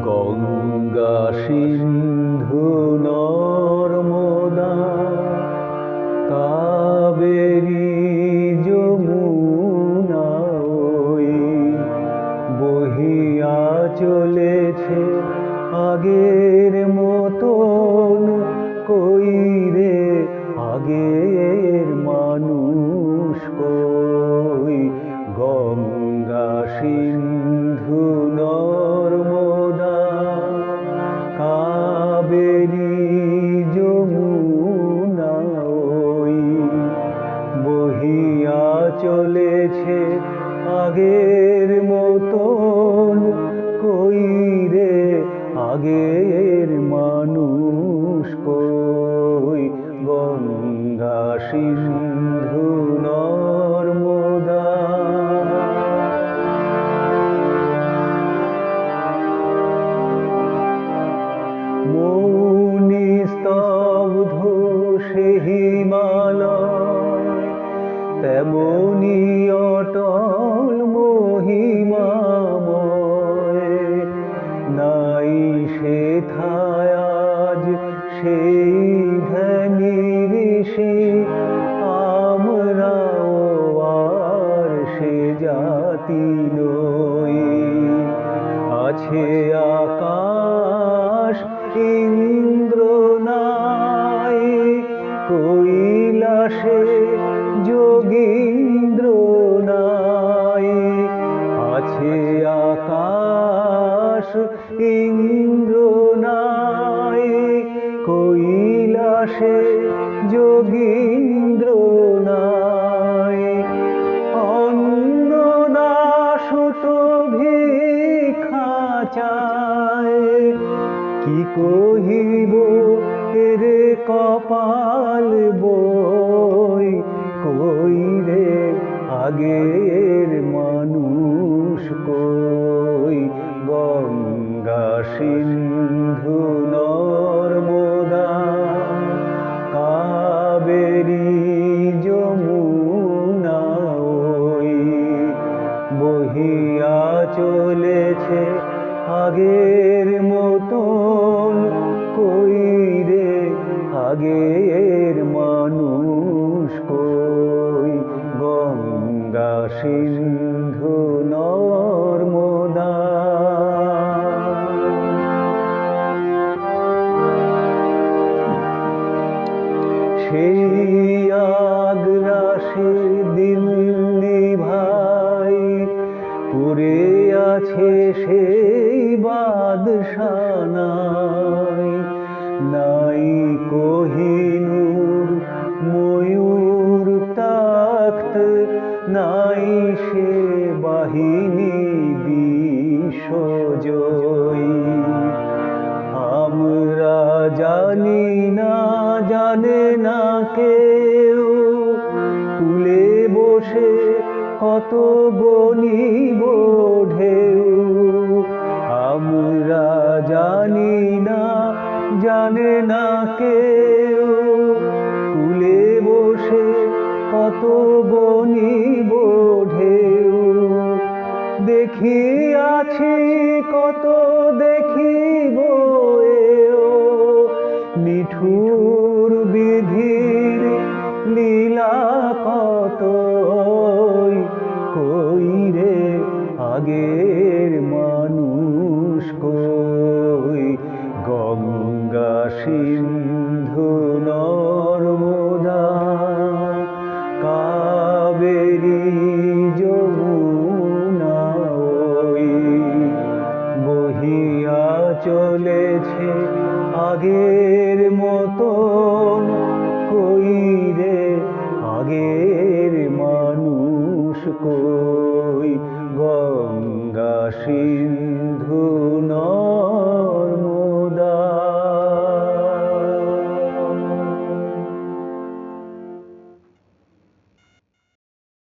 গঙ্গা সিন্ধু নর্মদা কাবেরী যমুনা ওই বহিয়া চলেছে আগের মতন, কই রে আগের মানুষ কই। গঙ্গা সিন্ধু নর্মদা কাবেরী যমুনা ওই বহিয়া চলেছে আগের মতন, কই রে আগের মানুষ কই। গঙ্গা সিন্ধু নর্মদা মৌনি স্তব্ধ সে হিমালয়, তেমনি অটল মহিমাময়। নাই সেথায় আজ সেই ধ্যানী ঋষি, আমরাও আর সে জাতি নই। আছে আকাশ ইন্দ্র নাই, কৈলাসে যোগীন্দ্র নাই। আছে আকাশ ইন্দ্র নাই, কৈলাসে যোগীন্দ্র নাই। অন্ন দাসুত ভিক্ষা চায়, কি কহিব এরে কপাল বই। কই রে আগের মানুষ কই। গঙ্গা সিন্ধু নর্মদা কাবেরী যমুনা ওই বহিয়া চলেছে আগের মতন, কই রে আগের মানুষ কই। গঙ্গা সিন্ধু নর্মদা সেই আগ্রাসী দিল্লি ভাই, পড়ে আছে সেই বাদশানাই। নাই কোহিনূর ময়ূর তখ্ত, নাই সে বাহিনী বিশ্বজয়ী। আমরা জানি না, জানে না কেউ, কূলে বসে কত গনিব ঢেউ। আমরা জানি না, জানে না কেউ, কূলে বসে কত গনিব ঢেউ। দেখিয়াছি কত দেখিব এও, নিঠুর বিধির লীলা কতই। কই রে আগের মানুষ কই। গঙ্গা সিন্ধু নর্মদা কাবেরী যমুনা ওই বহিয়া চলেছে আগের মতন, কই রে আগের মানুষ কই। গঙ্গা সিন্ধু